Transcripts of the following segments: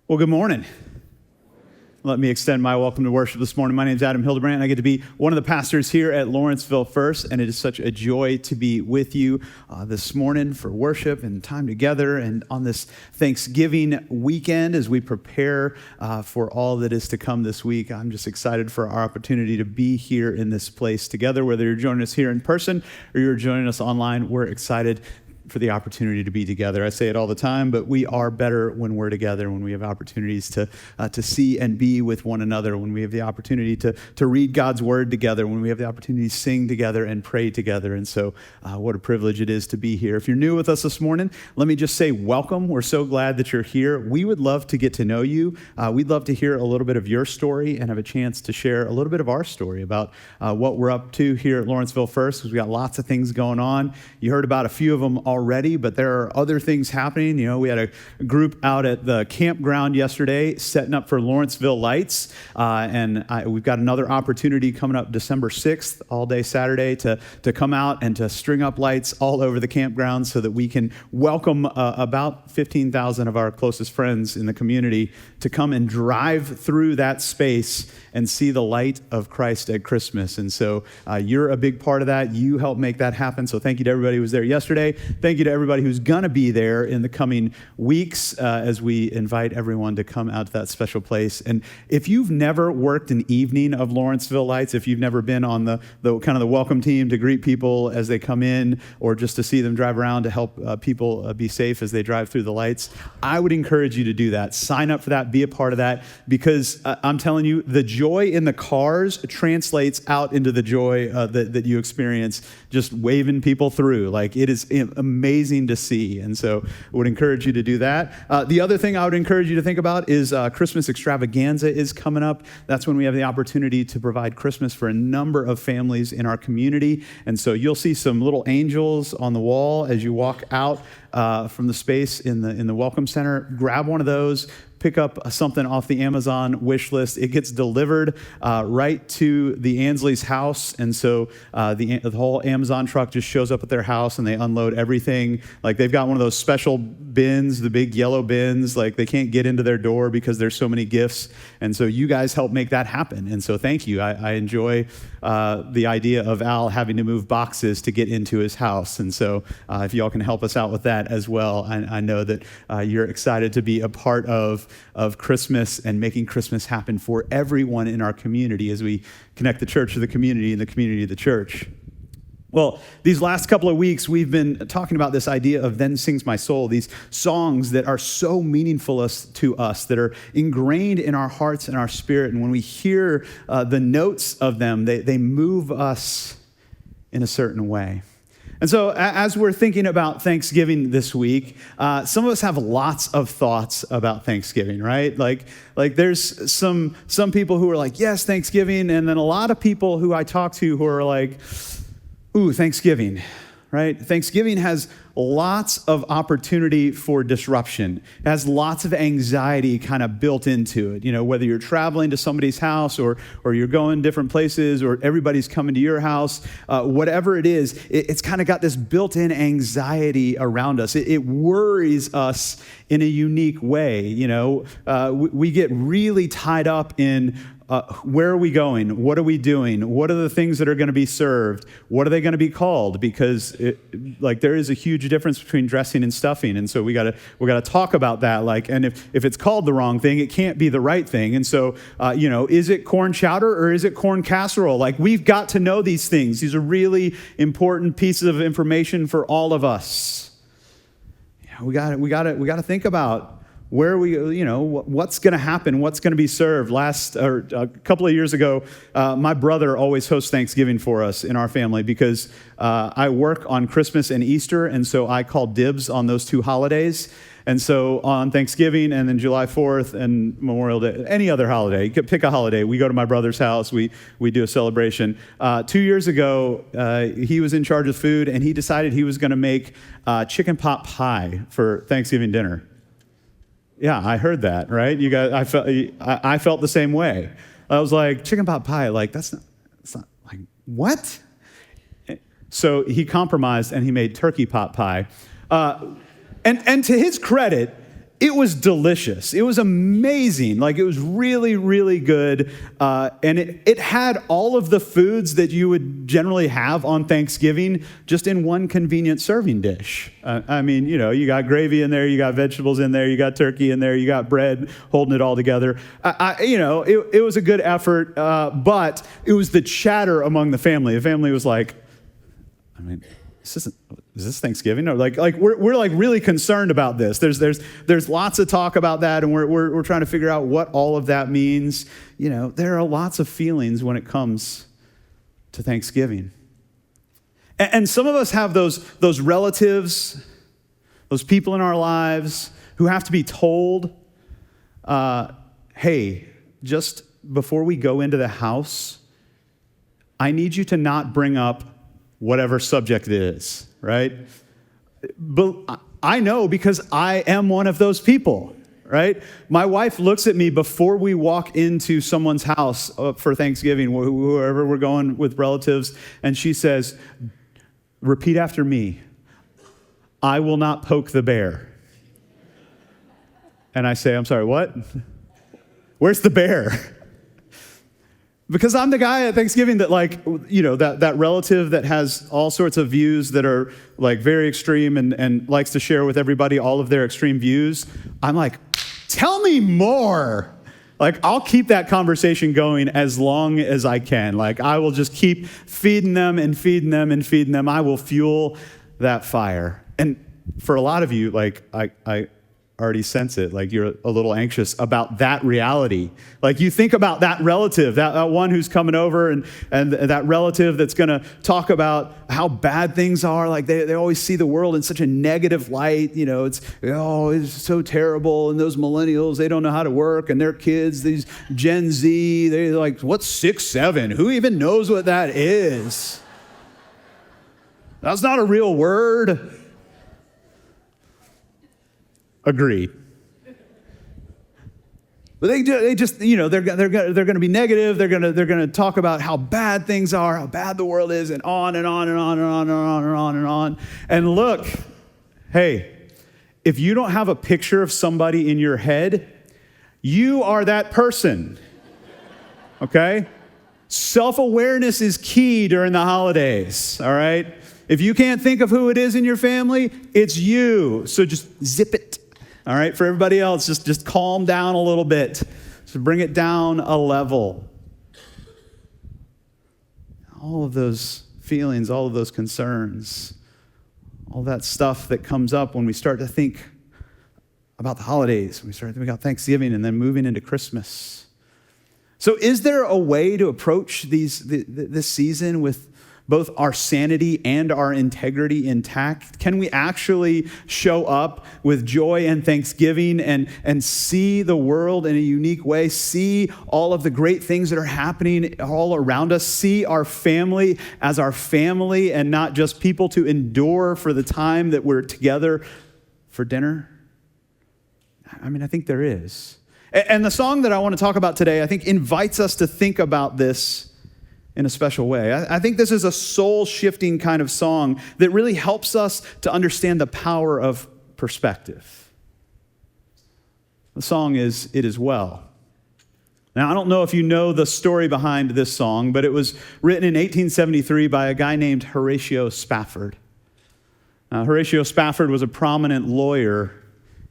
Well, good morning. Let me extend my welcome to worship this morning. My name is Adam Hildebrandt, and I get to be one of the pastors here at LVfirst, and it is such a joy to be with you this morning for worship and time together and on this Thanksgiving weekend as we prepare for all that is to come this week. I'm just excited for our opportunity to be here in this place together. Whether you're joining us here in person or you're joining us online, we're excited for the opportunity to be together. I say it all the time, but we are better when we're together, when we have opportunities to see and be with one another, when we have the opportunity to read God's word together, when we have the opportunity to sing together and pray together. And so what a privilege it is to be here. If you're new with us this morning, let me just say welcome. We're so glad that you're here. We would love to get to know you. We'd love to hear a little bit of your story and have a chance to share a little bit of our story about what we're up to here at LVfirst, because we got lots of things going on. You heard about a few of them already, but there are other things happening. You know, we had a group out at the campground yesterday setting up for Lawrenceville Lights, and we've got another opportunity coming up December 6th, all day Saturday, to come out and to string up lights all over the campground so that we can welcome about 15,000 of our closest friends in the community to come and drive through that space and see the light of Christ at Christmas. And so you're a big part of that. You helped make that happen. So thank you to everybody who was there yesterday. Thank you to everybody who's going to be there in the coming weeks as we invite everyone to come out to that special place. And if you've never worked an evening of Lawrenceville Lights, if you've never been on the kind of the welcome team to greet people as they come in, or just to see them drive around to help people be safe as they drive through the lights, I would encourage you to do that. Sign up for that. Be a part of that, because I'm telling you, the joy in the cars translates out into the joy that you experience just waving people through. Like, it is amazing to see. And so I would encourage you to do that. The other thing I would encourage you to think about is Christmas extravaganza is coming up. That's when we have the opportunity to provide Christmas for a number of families in our community. And so you'll see some little angels on the wall as you walk out from the space in the Welcome Center. Grab one of those. Pick up something off the Amazon wish list. It gets delivered right to the Ansley's house, and so the whole Amazon truck just shows up at their house, and they unload everything. Like, they've got one of those special bins, the big yellow bins. Like, they can't get into their door because there's so many gifts, and so you guys help make that happen. And so thank you. I enjoy the idea of Al having to move boxes to get into his house, and so if y'all can help us out with that as well, I know that you're excited to be a part of Christmas and making Christmas happen for everyone in our community as we connect the church to the community and the community to the church. Well, these last couple of weeks, we've been talking about this idea of Then Sings My Soul, these songs that are so meaningful to us, that are ingrained in our hearts and our spirit. And when we hear the notes of them, they move us in a certain way. And so as we're thinking about Thanksgiving this week, some of us have lots of thoughts about Thanksgiving, right? Like there's some people who are like, yes, Thanksgiving. And then a lot of people who I talk to who are like, ooh, Thanksgiving, right? Thanksgiving has lots of opportunity for disruption. It has lots of anxiety kind of built into it. You know, whether you're traveling to somebody's house or you're going different places or everybody's coming to your house, whatever it is, it's kind of got this built-in anxiety around us. It worries us in a unique way. You know, we get really tied up in where are we going? What are we doing? What are the things that are going to be served? What are they going to be called? Because there is a huge difference between dressing and stuffing, and so we got to talk about that. Like, and if it's called the wrong thing, it can't be the right thing. And so is it corn chowder or is it corn casserole? Like, we've got to know these things. These are really important pieces of information for all of us. We got to think about where what's going to happen, what's going to be served. A couple of years ago, my brother always hosts Thanksgiving for us in our family because I work on Christmas and Easter, and so I call dibs on those two holidays. And so on Thanksgiving and then July 4th and Memorial Day, any other holiday, you could pick a holiday. We go to my brother's house. We do a celebration. 2 years ago, he was in charge of food, and he decided he was going to make chicken pot pie for Thanksgiving dinner. Yeah, I heard that, right? You guys, I felt the same way. I was like, chicken pot pie, like that's not like what? So he compromised and he made turkey pot pie. And to his credit, it was delicious. It was amazing. Like, it was really, really good. And it had all of the foods that you would generally have on Thanksgiving just in one convenient serving dish. I mean, you got gravy in there, you got vegetables in there, you got turkey in there, you got bread holding it all together. It was a good effort, but it was the chatter among the family. The family was like, is this Thanksgiving? Or like we're like really concerned about this. There's lots of talk about that, and we're trying to figure out what all of that means. There are lots of feelings when it comes to Thanksgiving. And some of us have those relatives, those people in our lives who have to be told, hey, just before we go into the house, I need you to not bring up whatever subject it is, right? But I know because I am one of those people, right? My wife looks at me before we walk into someone's house for Thanksgiving, wherever we're going with relatives, and she says, repeat after me, I will not poke the bear. And I say, I'm sorry, what? Where's the bear? Because I'm the guy at Thanksgiving that that relative that has all sorts of views that are like very extreme and likes to share with everybody all of their extreme views. I'm like, tell me more. Like, I'll keep that conversation going as long as I can. Like, I will just keep feeding them and feeding them and feeding them. I will fuel that fire. And for a lot of you, like, I already sense it. Like, you're a little anxious about that reality. Like, you think about that relative, that one who's coming over and that relative that's going to talk about how bad things are. Like, they always see the world in such a negative light. It's so terrible. And those millennials, they don't know how to work. And their kids, these Gen Z, they're like, what's 6'7"? Who even knows what that is? That's not a real word. Agreed. But they just they're going to be negative. They're going to talk about how bad things are, how bad the world is, and on and on and on and on and on and on and on. And look, hey, if you don't have a picture of somebody in your head, you are that person. Okay? Self-awareness is key during the holidays, all right? If you can't think of who it is in your family, it's you. So just zip it. All right, for everybody else, just calm down a little bit. So bring it down a level. All of those feelings, all of those concerns, all that stuff that comes up when we start to think about the holidays, when we start to think about Thanksgiving and then moving into Christmas. So is there a way to approach this season with both our sanity and our integrity intact? Can we actually show up with joy and thanksgiving and see the world in a unique way, see all of the great things that are happening all around us, see our family as our family and not just people to endure for the time that we're together for dinner? I think there is. And the song that I want to talk about today, I think, invites us to think about this in a special way. I think this is a soul-shifting kind of song that really helps us to understand the power of perspective. The song is "It Is Well." Now, I don't know if you know the story behind this song, but it was written in 1873 by a guy named Horatio Spafford. Horatio Spafford was a prominent lawyer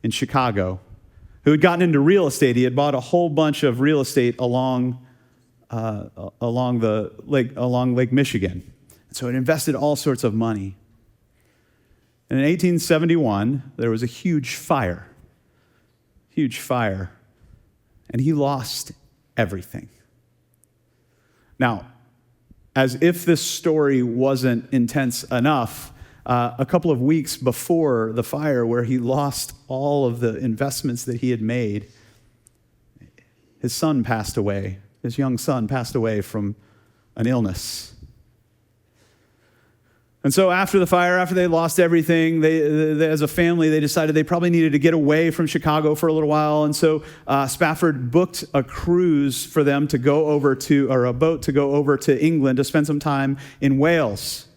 in Chicago who had gotten into real estate. He had bought a whole bunch of real estate along Lake Michigan. So it invested all sorts of money. And in 1871, there was a huge fire. And he lost everything. Now, as if this story wasn't intense enough, a couple of weeks before the fire, where he lost all of the investments that he had made, his son passed away. His young son passed away from an illness. And so after the fire, after they lost everything, they as a family, they decided they probably needed to get away from Chicago for a little while. And so Spafford booked a cruise for them to go over to, or a boat to go over to England to spend some time in Wales.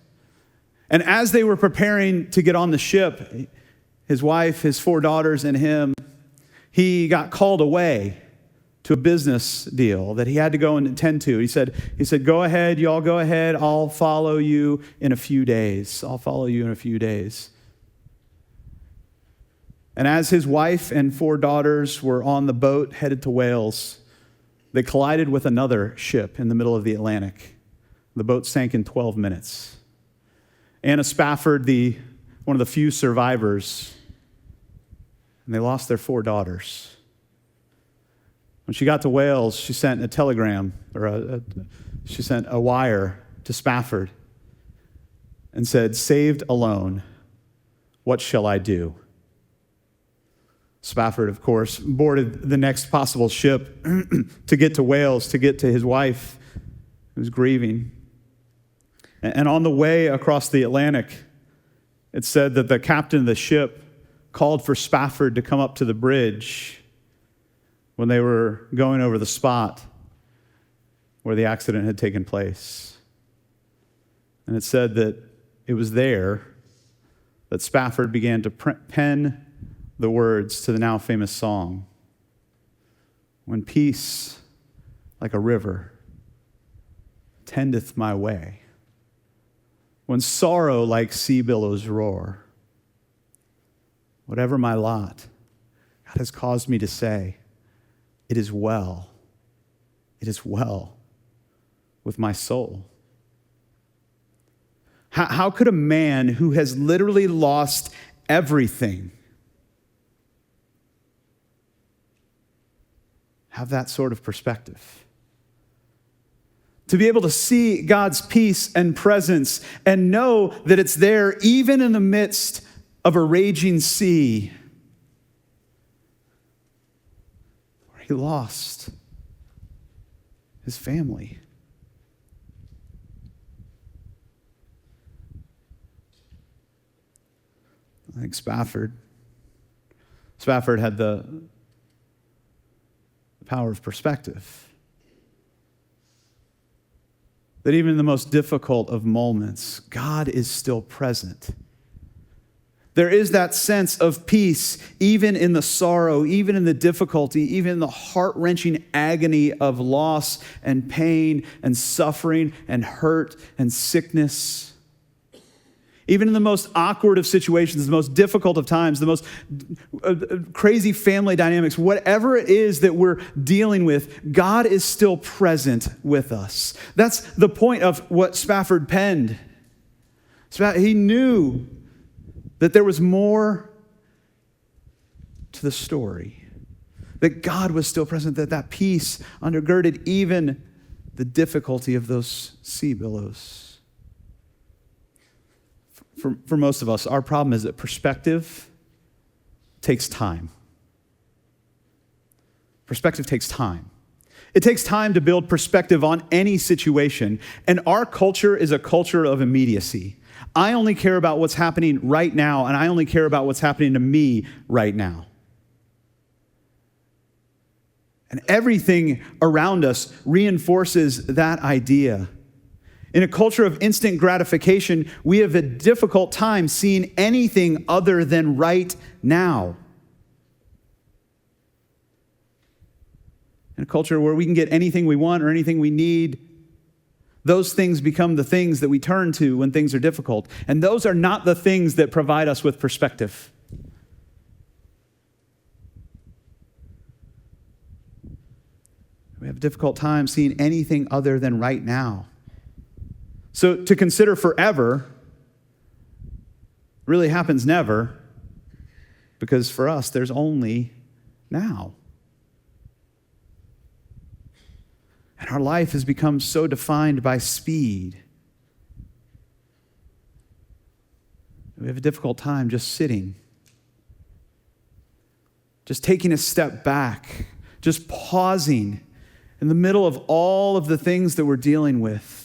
And as they were preparing to get on the ship, his wife, his 4 daughters, and him, He got called away to a business deal that he had to go and attend to. He said, go ahead, y'all go ahead. I'll follow you in a few days. I'll follow you in a few days. And as his wife and 4 daughters were on the boat headed to Wales, they collided with another ship in the middle of the Atlantic. The boat sank in 12 minutes. Anna Spafford, one of the few survivors, and they lost their 4 daughters. When she got to Wales, she sent a telegram, she sent a wire to Spafford and said, "Saved alone, what shall I do?" Spafford, of course, boarded the next possible ship to get to Wales, to get to his wife, who was grieving. And on the way across the Atlantic, it said that the captain of the ship called for Spafford to come up to the bridge when they were going over the spot where the accident had taken place. And it said that it was there that Spafford began to pen the words to the now famous song, "When peace like a river tendeth my way, when sorrow like sea billows roar, whatever my lot, God has caused me to say, it is well with my soul." How could a man who has literally lost everything have that sort of perspective? To be able to see God's peace and presence and know that it's there even in the midst of a raging sea. He lost his family. I think Spafford had the power of perspective. That even in the most difficult of moments, God is still present. There is that sense of peace, even in the sorrow, even in the difficulty, even in the heart-wrenching agony of loss and pain and suffering and hurt and sickness. Even in the most awkward of situations, the most difficult of times, the most crazy family dynamics, whatever it is that we're dealing with, God is still present with us. That's the point of what Spafford penned. He knew that there was more to the story, that God was still present, that peace undergirded even the difficulty of those sea billows. For most of us, our problem is that perspective takes time. Perspective takes time. It takes time to build perspective on any situation, and our culture is a culture of immediacy. I only care about what's happening right now, and I only care about what's happening to me right now. And everything around us reinforces that idea. In a culture of instant gratification, we have a difficult time seeing anything other than right now. In a culture where we can get anything we want or anything we need, those things become the things that we turn to when things are difficult. And those are not the things that provide us with perspective. We have a difficult time seeing anything other than right now. So to consider forever really happens never, because for us, there's only now. And our life has become so defined by speed. We have a difficult time just sitting, just taking a step back, just pausing in the middle of all of the things that we're dealing with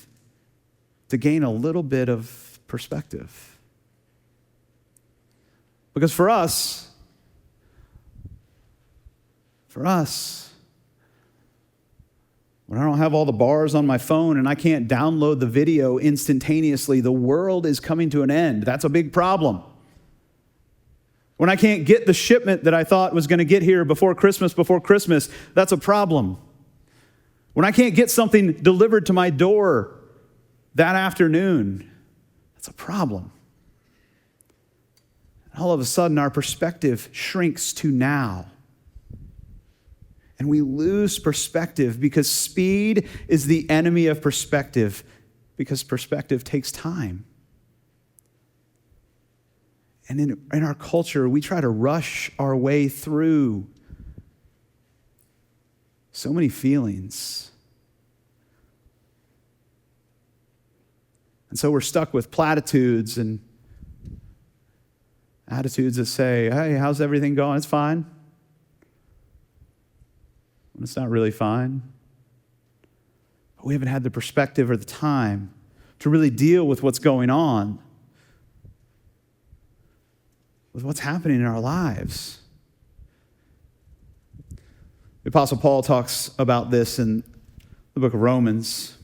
to gain a little bit of perspective. Because for us, when I don't have all the bars on my phone and I can't download the video instantaneously, the world is coming to an end. That's a big problem. When I can't get the shipment that I thought was going to get here before Christmas, that's a problem. When I can't get something delivered to my door that afternoon, that's a problem. And all of a sudden, our perspective shrinks to now. And we lose perspective because speed is the enemy of perspective, because perspective takes time. And in our culture, we try to rush our way through so many feelings. And so we're stuck with platitudes and attitudes that say, hey, how's everything going? It's fine. When it's not really fine. But we haven't had the perspective or the time to really deal with what's going on, with what's happening in our lives. The Apostle Paul talks about this in the book of Romans.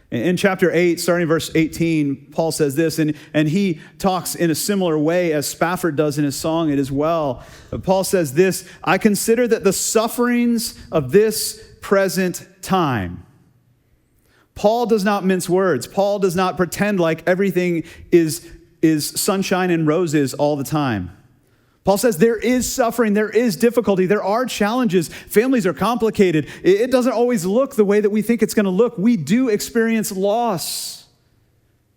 In chapter 8, starting verse 18, Paul says this, and he talks in a similar way as Spafford does in his song as well. Paul says this, I consider that the sufferings of this present time. Paul does not mince words. Paul does not pretend like everything is sunshine and roses all the time. Paul says there is suffering, there is difficulty, there are challenges. Families are complicated. It doesn't always look the way that we think it's going to look. We do experience loss.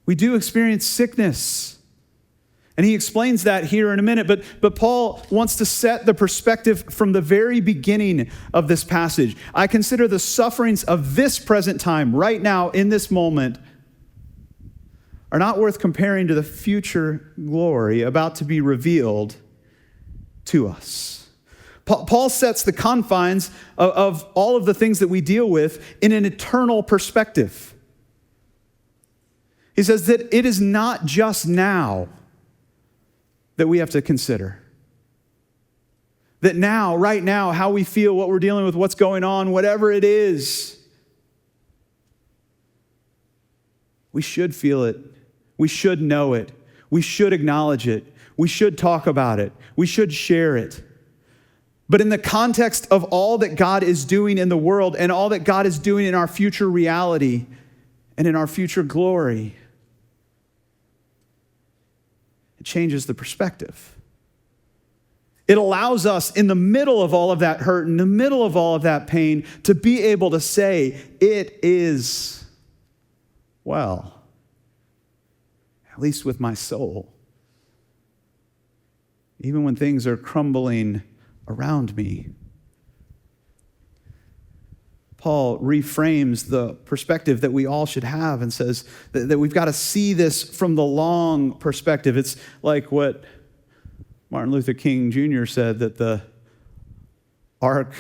We do experience sickness. And he explains that here in a minute. But Paul wants to set the perspective from the very beginning of this passage. I consider the sufferings of this present time, right now, in this moment, are not worth comparing to the future glory about to be revealed to us. Paul sets the confines of all of the things that we deal with in an eternal perspective. He says that it is not just now that we have to consider. That now, right now, how we feel, what we're dealing with, what's going on, whatever it is, we should feel it. We should know it. We should acknowledge it. We should talk about it. We should share it. But in the context of all that God is doing in the world and all that God is doing in our future reality and in our future glory, it changes the perspective. It allows us in the middle of all of that hurt, in the middle of all of that pain, to be able to say, it is well, at least with my soul. Even when things are crumbling around me. Paul reframes the perspective that we all should have and says that we've got to see this from the long perspective. It's like what Martin Luther King Jr. said, that the arc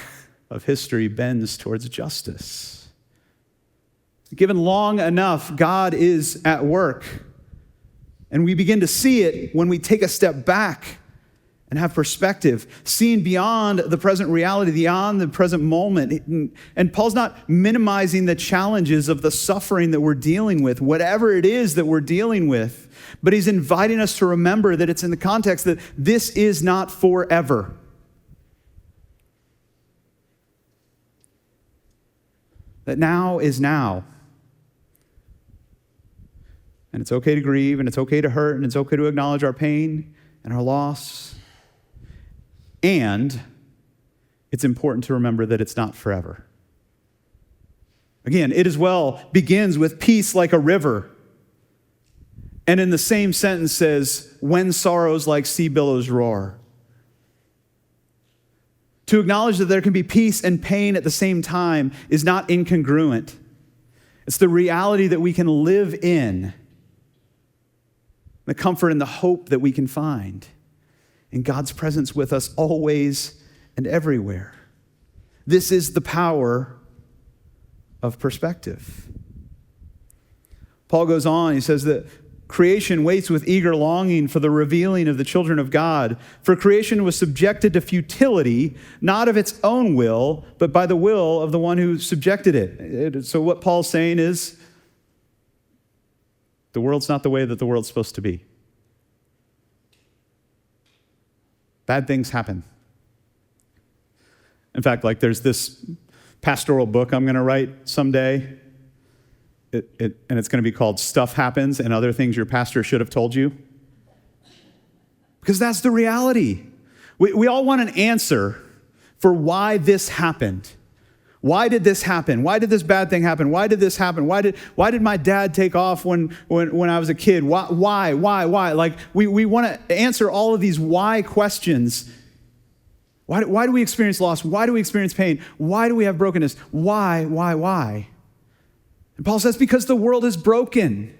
of history bends towards justice. Given long enough, God is at work. And we begin to see it when we take a step back and have perspective, seeing beyond the present reality, beyond the present moment. And Paul's not minimizing the challenges of the suffering that we're dealing with, whatever it is that we're dealing with, but he's inviting us to remember that it's in the context that this is not forever. That now is now. And it's okay to grieve, and it's okay to hurt, and it's okay to acknowledge our pain and our loss. And it's important to remember that it's not forever. Again, it as well begins with peace like a river. And in the same sentence says, when sorrows like sea billows roar. To acknowledge that there can be peace and pain at the same time is not incongruent. It's the reality that we can live in, the comfort and the hope that we can find in God's presence with us always and everywhere. This is the power of perspective. Paul goes on, he says that creation waits with eager longing for the revealing of the children of God. For creation was subjected to futility, not of its own will, but by the will of the one who subjected it. So what Paul's saying is, the world's not the way that the world's supposed to be. Bad things happen. In fact, like there's this pastoral book I'm going to write someday, and it's going to be called Stuff Happens and Other Things Your Pastor Should Have Told You. Because that's the reality. We all want an answer for why this happened. Why did this happen? Why did this bad thing happen? Why did this happen? Why did my dad take off when I was a kid? Why? Like we want to answer all of these why questions. Why do we experience loss? Why do we experience pain? Why do we have brokenness? Why? And Paul says, because the world is broken.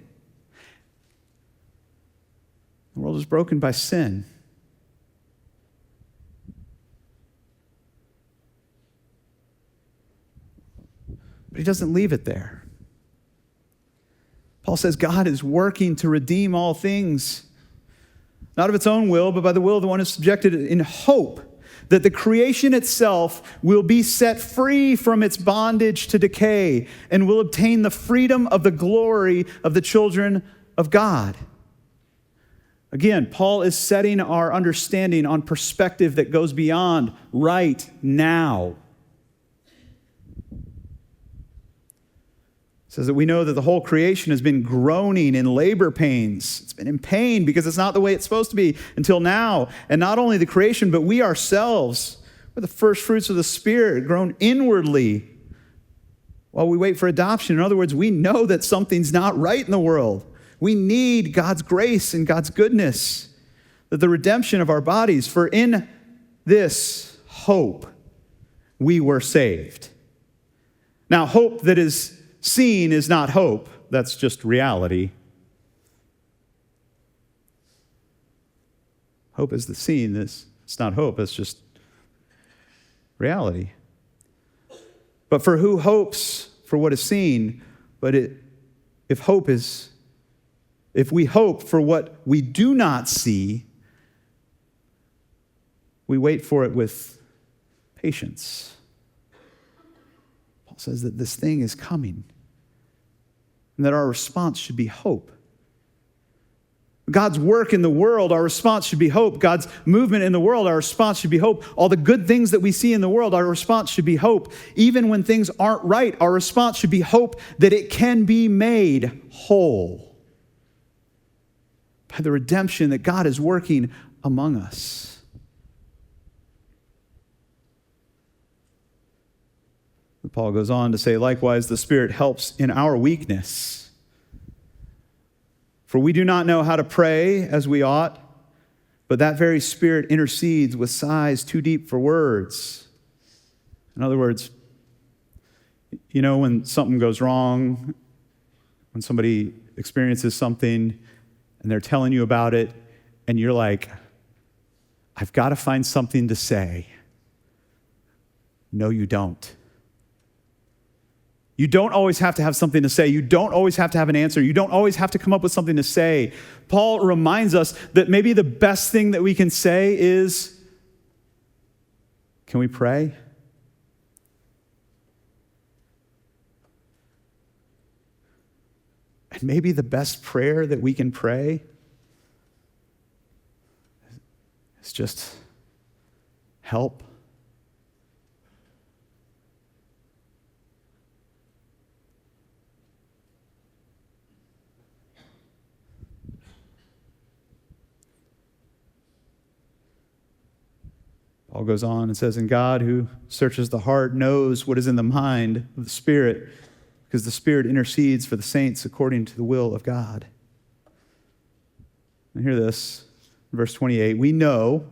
The world is broken by sin. But he doesn't leave it there. Paul says God is working to redeem all things, not of its own will, but by the will of the one who subjected it, in hope that the creation itself will be set free from its bondage to decay and will obtain the freedom of the glory of the children of God. Again, Paul is setting our understanding on perspective that goes beyond right now. It says that we know that the whole creation has been groaning in labor pains. It's been in pain because it's not the way it's supposed to be until now. And not only the creation, but we ourselves, we're the first fruits of the Spirit, grown inwardly while we wait for adoption. In other words, we know that something's not right in the world. We need God's grace and God's goodness, that the redemption of our bodies, for in this hope we were saved. Now, hope that is seen is not hope. That's just reality. Hope is the seen. It's not hope. It's just reality. But for who hopes for what is seen, if we hope for what we do not see, we wait for it with patience. Paul says that this thing is coming, and that our response should be hope. God's work in the world, our response should be hope. God's movement in the world, our response should be hope. All the good things that we see in the world, our response should be hope. Even when things aren't right, our response should be hope that it can be made whole by the redemption that God is working among us. Paul goes on to say, likewise, the Spirit helps in our weakness. For we do not know how to pray as we ought, but that very Spirit intercedes with sighs too deep for words. In other words, when something goes wrong, when somebody experiences something and they're telling you about it, and you're like, I've got to find something to say. No, you don't. You don't always have to have something to say. You don't always have to have an answer. You don't always have to come up with something to say. Paul reminds us that maybe the best thing that we can say is, can we pray? And maybe the best prayer that we can pray is just help. Paul goes on and says, and God, who searches the heart, knows what is in the mind of the Spirit, because the Spirit intercedes for the saints according to the will of God. And hear this, verse 28, we know,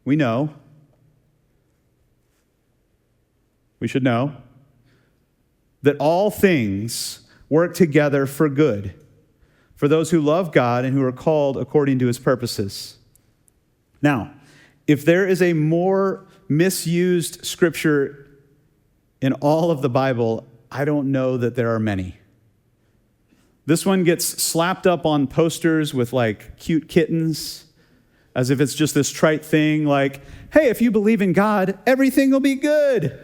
we should know, that all things work together for good, for those who love God and who are called according to his purposes. Now, if there is a more misused scripture in all of the Bible, I don't know that there are many. This one gets slapped up on posters with like cute kittens, as if it's just this trite thing like, hey, if you believe in God, everything will be good.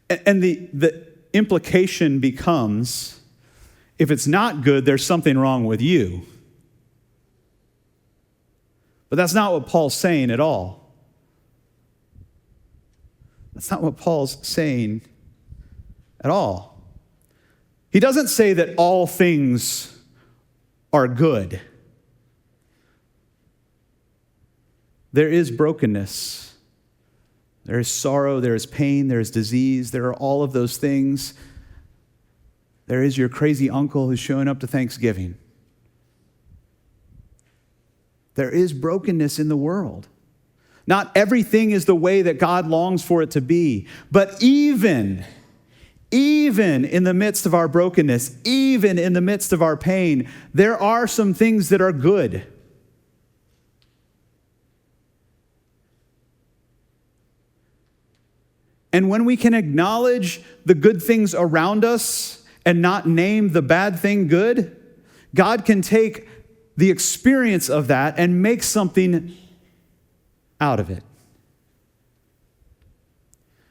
And the implication becomes, if it's not good, there's something wrong with you. But that's not what Paul's saying at all. That's not what Paul's saying at all. He doesn't say that all things are good. There is brokenness. There is sorrow, there is pain, there is disease, there are all of those things. There is your crazy uncle who's showing up to Thanksgiving. There is brokenness in the world. Not everything is the way that God longs for it to be. But even in the midst of our brokenness, even in the midst of our pain, there are some things that are good. And when we can acknowledge the good things around us and not name the bad thing good, God can take the experience of that and make something out of it.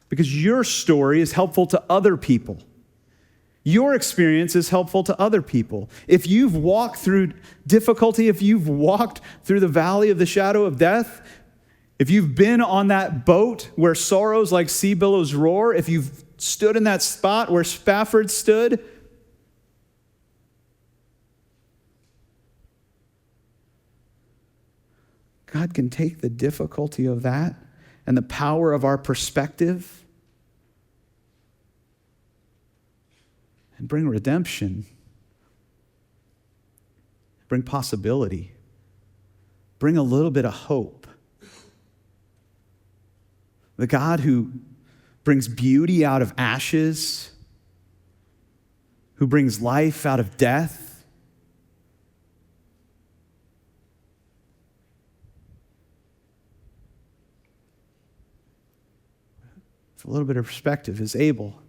Because your story is helpful to other people. Your experience is helpful to other people. If you've walked through difficulty, if you've walked through the valley of the shadow of death, if you've been on that boat where sorrows like sea billows roar, if you've stood in that spot where Spafford stood, God can take the difficulty of that and the power of our perspective and bring redemption, bring possibility, bring a little bit of hope. The God who brings beauty out of ashes, who brings life out of death, with a little bit of perspective, is able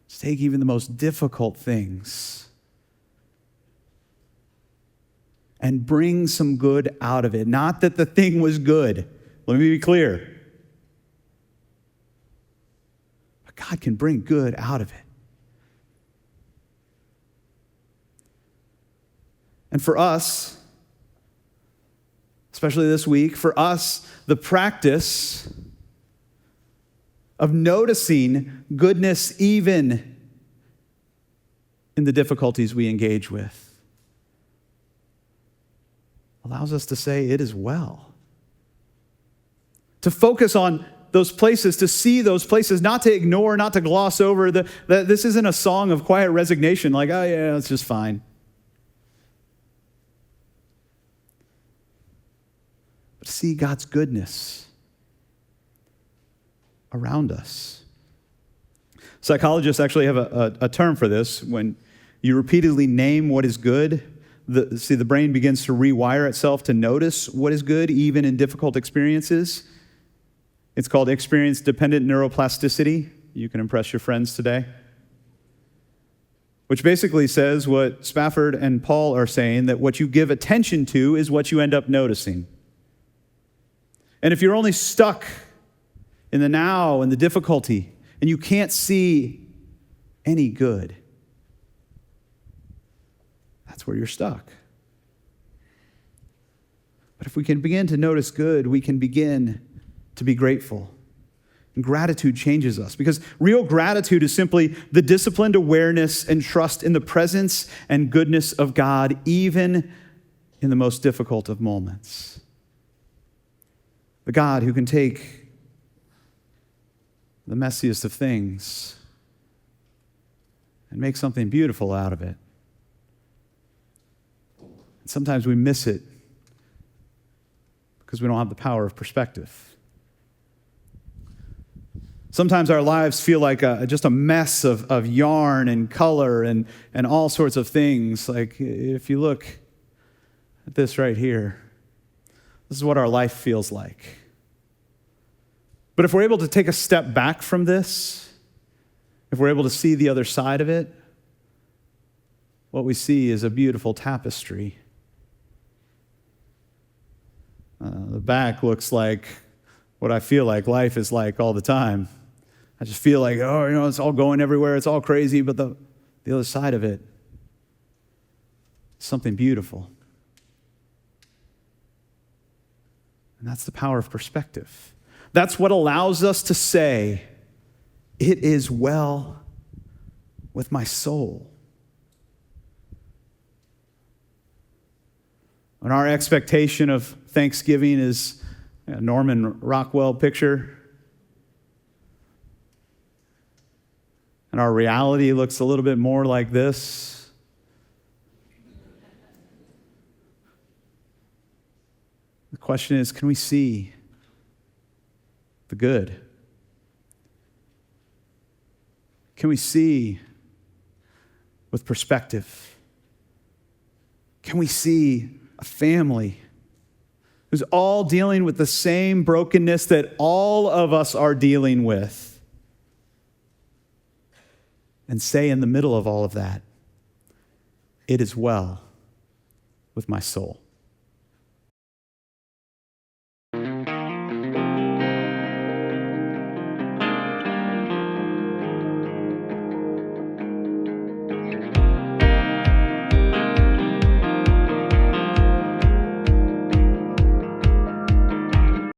to take even the most difficult things and bring some good out of it. Not that the thing was good. Let me be clear. But God can bring good out of it. And for us, especially this week, for us, the practice of noticing goodness even in the difficulties we engage with allows us to say, it is well. To focus on those places, to see those places, not to ignore, not to gloss over. This isn't a song of quiet resignation, like, oh yeah, it's just fine. But see God's goodness around us. Psychologists actually have a term for this. When you repeatedly name what is good, the brain begins to rewire itself to notice what is good, even in difficult experiences. It's called experience-dependent neuroplasticity. You can impress your friends today. Which basically says what Spafford and Paul are saying, that what you give attention to is what you end up noticing. And if you're only stuck in the now and the difficulty, and you can't see any good, that's where you're stuck. But if we can begin to notice good, we can begin to be grateful. And gratitude changes us, because real gratitude is simply the disciplined awareness and trust in the presence and goodness of God, even in the most difficult of moments. The God who can take the messiest of things and make something beautiful out of it. And sometimes we miss it because we don't have the power of perspective. Sometimes our lives feel like just a mess of yarn and color and all sorts of things. Like if you look at this right here, this is what our life feels like. But if we're able to take a step back from this, if we're able to see the other side of it, what we see is a beautiful tapestry. The back looks like what I feel like life is like all the time. I just feel like, it's all going everywhere, it's all crazy, but the other side of it is something beautiful. And that's the power of perspective. That's what allows us to say, it is well with my soul. When our expectation of Thanksgiving is a Norman Rockwell picture, and our reality looks a little bit more like this, the question is, can we see the good? Can we see with perspective? Can we see a family who's all dealing with the same brokenness that all of us are dealing with, and say in the middle of all of that, it is well with my soul?